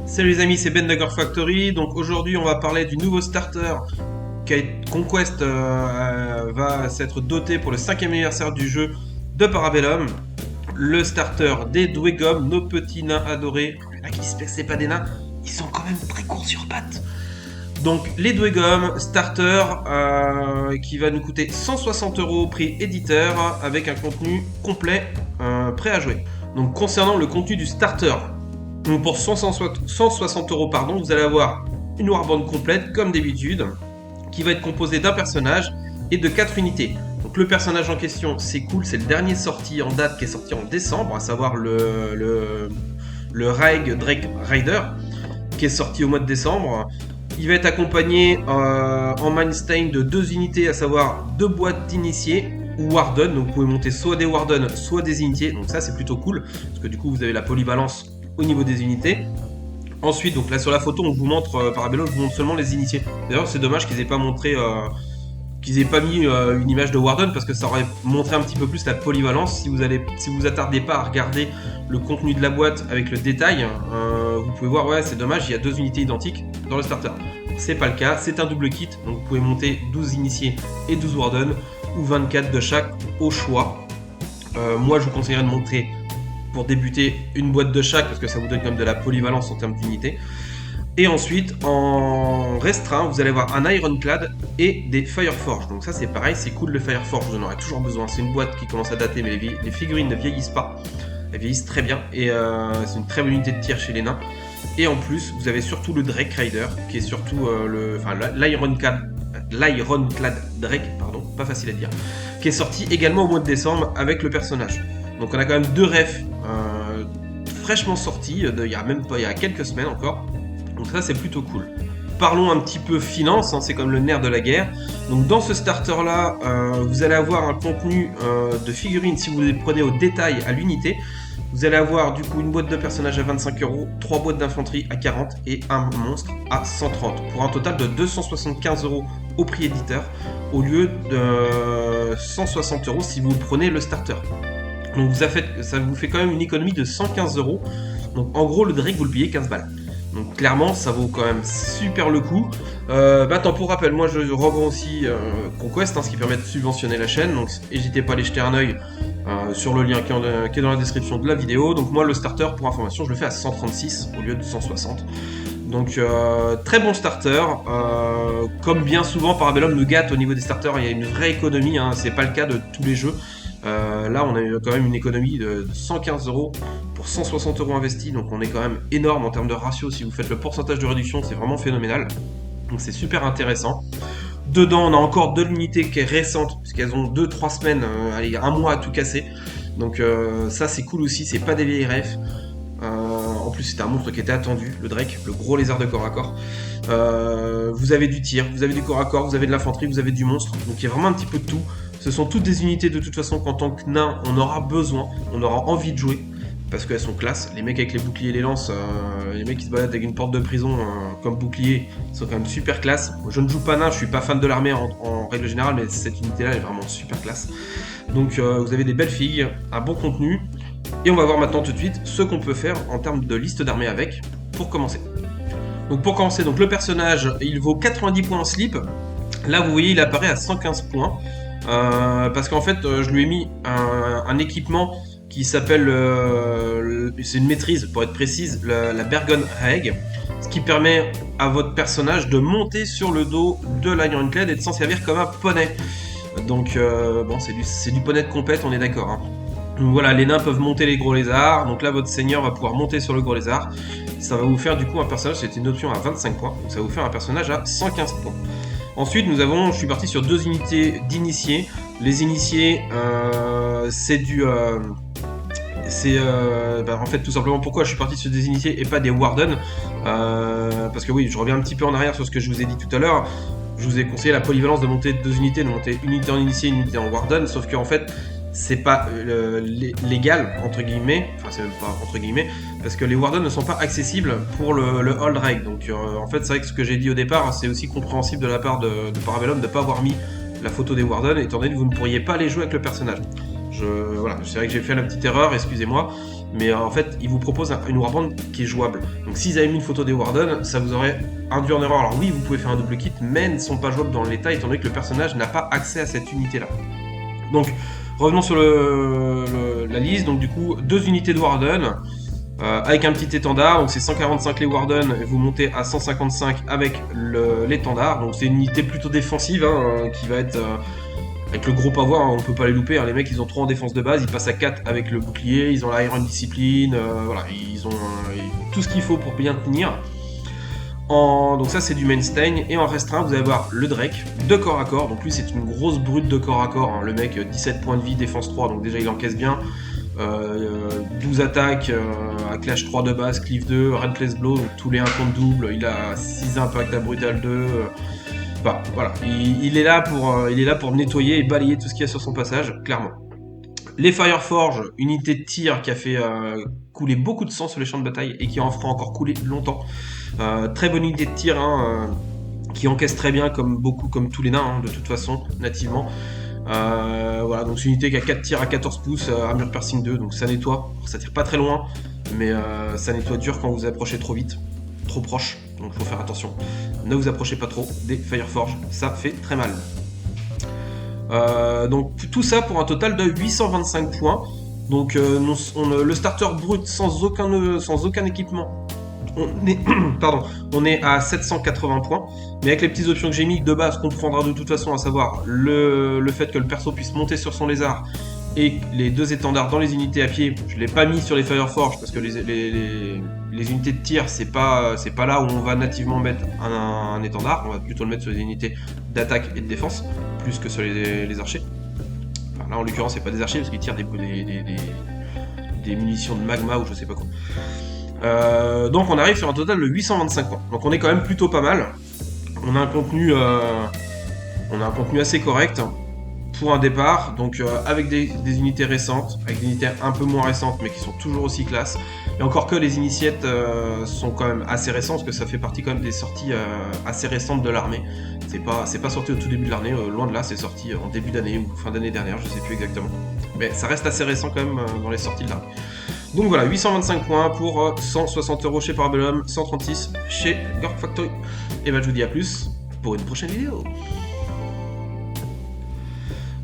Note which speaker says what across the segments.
Speaker 1: Salut les amis, c'est Ben Dagger Factory. Donc aujourd'hui, on va parler du nouveau starter Conquest va s'être doté pour le 5e anniversaire du jeu de Parabellum. Le starter des Dwegom, nos petits nains adorés. Là qui se c'est pas des nains, ils sont quand même très courts sur pattes. Donc les Dwegom starter qui va nous coûter 160 € au prix éditeur avec un contenu complet prêt à jouer. Donc concernant le contenu du starter, donc pour 160 €, pardon, vous allez avoir une warband complète comme d'habitude qui va être composée d'un personnage et de 4 unités. Donc le personnage en question, c'est cool, c'est le dernier sorti en date qui est sorti en décembre, à savoir le Raig Drake Rider qui est sorti au mois de décembre. Il va être accompagné en Mindstain de 2 unités, à savoir 2 boîtes d'initiés ou Warden. Donc vous pouvez monter soit des Warden, soit des initiés. Donc ça c'est plutôt cool, parce que du coup vous avez la polyvalence au niveau des unités. Ensuite, donc là sur la photo, on vous montre Parabellum, je vous montre seulement les initiés. D'ailleurs, c'est dommage qu'ils aient pas montré, qu'ils aient pas mis une image de Warden parce que ça aurait montré un petit peu plus la polyvalence. Si vous attardez pas à regarder le contenu de la boîte avec le détail, vous pouvez voir, ouais, c'est dommage, il y a 2 unités identiques dans le starter. C'est pas le cas, c'est un double kit, donc vous pouvez monter 12 initiés et 12 Warden ou 24 de chaque au choix. Moi, je vous conseillerais de montrer pour débuter une boîte de chaque parce que ça vous donne quand même de la polyvalence en termes d'unité. Et ensuite, en restreint, vous allez avoir un Ironclad et des Fireforge. Donc ça c'est pareil, c'est cool le Fireforge, vous en aurez toujours besoin. C'est une boîte qui commence à dater, mais les figurines ne vieillissent pas. Elles vieillissent très bien et c'est une très bonne unité de tir chez les nains. Et en plus, vous avez surtout le Drake Rider, qui est surtout l'Ironclad Drake, pardon, pas facile à dire, qui est sorti également au mois de décembre avec le personnage. Donc on a quand même 2 refs fraîchement sortis, il y a quelques semaines encore. Donc ça c'est plutôt cool. Parlons un petit peu finance, hein, c'est comme le nerf de la guerre. Donc dans ce starter là, vous allez avoir un contenu de figurines si vous les prenez au détail à l'unité. Vous allez avoir du coup une boîte de personnages à 25 €, 3 boîtes d'infanterie à 40 et un monstre à 130 pour un total de 275 € au prix éditeur au lieu de 160 € si vous prenez le starter. Donc ça vous fait quand même une économie de 115 €. Donc en gros le Drake vous le payez 15 balles. Donc clairement ça vaut quand même super le coup. Attends, pour rappel, moi je revends aussi Conquest, hein, ce qui permet de subventionner la chaîne. Donc n'hésitez pas à aller jeter un oeil sur le lien qui est dans la description de la vidéo. Donc moi le starter pour information je le fais à 136 au lieu de 160. Donc très bon starter. Comme bien souvent Parabellum nous gâte au niveau des starters, il y a une vraie économie, hein, c'est pas le cas de tous les jeux. Là on a eu quand même une économie de 115 € pour 160 € investis, donc on est quand même énorme en termes de ratio. Si vous faites le pourcentage de réduction, c'est vraiment phénoménal, donc c'est super intéressant. Dedans on a encore de l'unité qui est récente, puisqu'elles ont 2-3 semaines, allez, un mois à tout casser, donc ça c'est cool aussi, c'est pas des vieilles refs. En plus c'était un monstre qui était attendu, le Drake, le gros lézard de corps à corps. Vous avez du tir, vous avez du corps à corps, vous avez de l'infanterie, vous avez du monstre, donc il y a vraiment un petit peu de tout. Ce sont toutes des unités de toute façon qu'en tant que nain on aura besoin, on aura envie de jouer, parce qu'elles sont classe. Les mecs avec les boucliers et les lances, les mecs qui se baladent avec une porte de prison comme bouclier, sont quand même super classe. Moi, je ne joue pas nain, je suis pas fan de l'armée en règle générale, mais cette unité là est vraiment super classe. Donc vous avez des belles figues, un bon contenu, et on va voir maintenant tout de suite ce qu'on peut faire en termes de liste d'armées avec, pour commencer. Donc pour commencer, donc le personnage il vaut 90 points en slip. Là vous voyez il apparaît à 115 points. Parce qu'en fait je lui ai mis un équipement qui s'appelle, c'est une maîtrise pour être précise, la Bergon Raig, ce qui permet à votre personnage de monter sur le dos de l'Ironclad et de s'en servir comme un poney. Donc bon, c'est du poney de compète, on est d'accord, hein. Donc voilà, les nains peuvent monter les gros lézards, donc là votre seigneur va pouvoir monter sur le gros lézard. Ça va vous faire du coup un personnage, c'était une option à 25 points, donc ça va vous faire un personnage à 115 points. Ensuite, je suis parti sur 2 unités d'initiés. Les initiés, c'est du... en fait, tout simplement, pourquoi je suis parti sur des initiés et pas des Warden, parce que oui, je reviens un petit peu en arrière sur ce que je vous ai dit tout à l'heure. Je vous ai conseillé la polyvalence de monter 2 unités, de monter une unité en initié et une unité en Warden, sauf qu'en fait, c'est pas légal, entre guillemets, enfin c'est même pas entre guillemets, parce que les Warden ne sont pas accessibles pour le Old Raig. Donc en fait c'est vrai que ce que j'ai dit au départ, c'est aussi compréhensible de la part de Parabellum de ne pas avoir mis la photo des Warden, étant donné que vous ne pourriez pas les jouer avec le personnage. Voilà, c'est vrai que j'ai fait la petite erreur, excusez-moi. mais en fait ils vous proposent une warband qui est jouable. Donc s'ils avaient mis une photo des Warden, ça vous aurait induit en erreur. Alors oui, vous pouvez faire un double kit, mais ne sont pas jouables dans l'état étant donné que le personnage n'a pas accès à cette unité là. Donc revenons sur la liste. Donc du coup 2 unités de Warden avec un petit étendard, donc c'est 145 les Warden, et vous montez à 155 avec l'étendard. Donc c'est une unité plutôt défensive qui va être avec le gros pavois, on peut pas les louper, les mecs ils ont 3 en défense de base, ils passent à 4 avec le bouclier, ils ont l'Iron Discipline, voilà, ils ont tout ce qu'il faut pour bien tenir. Donc ça c'est du mainstain, et en restreint vous allez avoir le Drake de corps à corps, donc lui c'est une grosse brute de corps à corps, le mec 17 points de vie, défense 3, donc déjà il encaisse bien, 12 attaques, à clash 3 de base, cleave 2, Relentless Blow, donc tous les 1 contre double, il a 6 impacts à brutal 2, bah, voilà, il est là pour nettoyer et balayer tout ce qu'il y a sur son passage, clairement. Les Fireforge, unité de tir qui a fait couler beaucoup de sang sur les champs de bataille et qui en fera encore couler longtemps. Très bonne unité de tir, qui encaisse très bien comme tous les nains, de toute façon, nativement. Voilà, donc c'est une unité qui a 4 tirs à 14 pouces, armure piercing 2, donc ça nettoie. Ça tire pas très loin, mais ça nettoie dur quand vous approchez trop vite, trop proche, donc il faut faire attention. Ne vous approchez pas trop des Fireforge, ça fait très mal. Donc tout ça pour un total de 825 points. Donc le starter brut sans aucun équipement, on est à 780 points. Mais avec les petites options que j'ai mis de base, qu'on prendra de toute façon, à savoir le fait que le perso puisse monter sur son lézard et les 2 étendards dans les unités à pied. Je ne l'ai pas mis sur les Fireforge parce que les unités de tir, c'est pas là où on va nativement mettre un étendard. On va plutôt le mettre sur les unités d'attaque et de défense plus que sur les archers. Enfin, là en l'occurrence c'est pas des archers parce qu'ils tirent des munitions de magma ou je sais pas quoi. Donc on arrive sur un total de 825 points. Donc on est quand même plutôt pas mal. On a un contenu assez correct pour un départ, donc avec des unités récentes, avec des unités un peu moins récentes mais qui sont toujours aussi classe. Et encore que les initiates sont quand même assez récentes, parce que ça fait partie quand même des sorties assez récentes de l'armée. C'est pas sorti au tout début de l'armée, loin de là, c'est sorti en début d'année ou fin d'année dernière, je sais plus exactement. Mais ça reste assez récent quand même dans les sorties de l'armée. Donc voilà, 825 points pour 160€ chez Parabellum, 136 chez Gork Factory. Et ben je vous dis à plus pour une prochaine vidéo.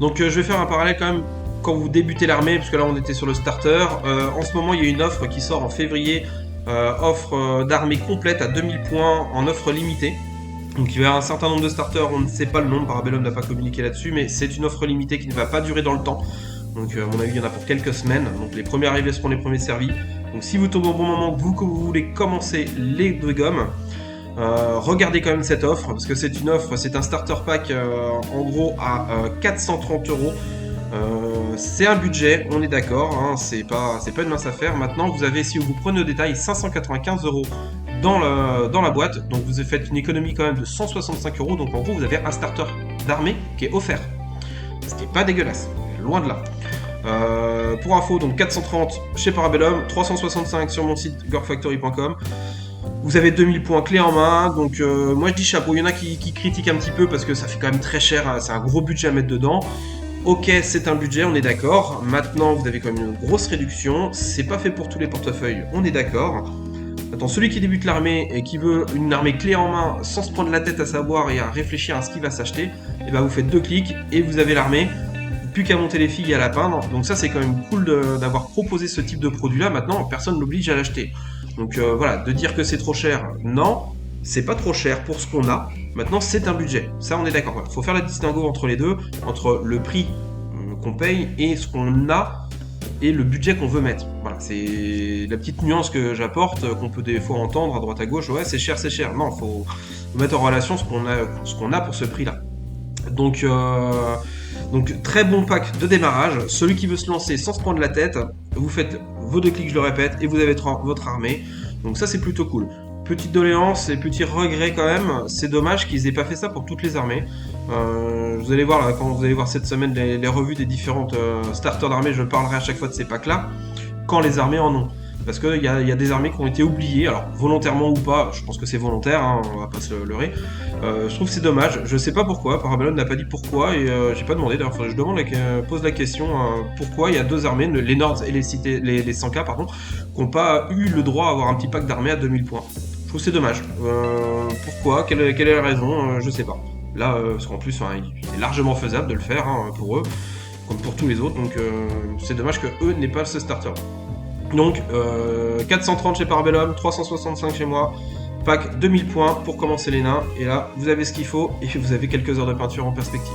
Speaker 1: Donc je vais faire un parallèle quand même quand vous débutez l'armée, parce que là on était sur le starter. En ce moment il y a une offre qui sort en février, offre d'armée complète à 2000 points en offre limitée. Donc il va y avoir un certain nombre de starters, on ne sait pas le nombre, Parabellum n'a pas communiqué là-dessus, mais c'est une offre limitée qui ne va pas durer dans le temps. Donc à mon avis il y en a pour quelques semaines, donc les premiers arrivés seront les premiers servis. Donc si vous tombez au bon moment, que vous voulez commencer les Drugom, regardez quand même cette offre, parce que c'est une offre, c'est un starter pack en gros à 430€. C'est un budget, on est d'accord, c'est pas une mince affaire. Maintenant vous avez, si vous prenez au détail, 595€ dans la boîte, donc vous faites une économie quand même de 165€, donc en gros vous avez un starter d'armée qui est offert, ce qui est pas dégueulasse, loin de là. Pour info, donc 430 chez Parabellum, 365 sur mon site gorkfactory.com. Vous avez 2000 points clés en main, donc moi je dis chapeau. Il y en a qui critiquent un petit peu parce que ça fait quand même très cher, c'est un gros budget à mettre dedans. Ok, c'est un budget, on est d'accord. Maintenant, vous avez quand même une grosse réduction, c'est pas fait pour tous les portefeuilles, on est d'accord. Maintenant, celui qui débute l'armée et qui veut une armée clé en main sans se prendre la tête à savoir et à réfléchir à ce qu'il va s'acheter, et ben vous faites 2 clics et vous avez l'armée. Plus qu'à monter les filles et à la peindre, donc ça c'est quand même cool d'avoir proposé ce type de produit là. Maintenant personne n'oblige à l'acheter, donc voilà, de dire que c'est trop cher, non, c'est pas trop cher pour ce qu'on a. Maintenant c'est un budget, ça on est d'accord, voilà. Faut faire la distinguo entre les deux, entre le prix qu'on paye et ce qu'on a et le budget qu'on veut mettre. Voilà, c'est la petite nuance que j'apporte, qu'on peut des fois entendre à droite à gauche, ouais c'est cher, non, faut mettre en relation ce qu'on a pour ce prix là. Donc très bon pack de démarrage, celui qui veut se lancer sans se prendre la tête, vous faites vos 2 clics, je le répète, et vous avez votre armée. Donc ça c'est plutôt cool. Petite doléance et petit regret quand même, c'est dommage qu'ils aient pas fait ça pour toutes les armées. Vous allez voir là, quand vous allez voir cette semaine les revues des différentes starters d'armées, je parlerai à chaque fois de ces packs là, quand les armées en ont. parce qu'il y a des armées qui ont été oubliées, alors volontairement ou pas, je pense que c'est volontaire, hein, on va pas se leurrer. Je trouve que c'est dommage, je sais pas pourquoi, Parabellum n'a pas dit pourquoi, et j'ai pas demandé, d'ailleurs je pose la question, pourquoi il y a deux armées, les Nords et les 100K, pardon, qui n'ont pas eu le droit à avoir un petit pack d'armées à 2000 points. Je trouve que c'est dommage. Pourquoi quelle est la raison je sais pas. Là, parce qu'en plus, c'est largement faisable de le faire pour eux, comme pour tous les autres, donc c'est dommage que eux n'aient pas ce starter. Donc 430 chez Parabellum, 365 chez moi, pack 2000 points pour commencer les nains, et là vous avez ce qu'il faut et vous avez quelques heures de peinture en perspective.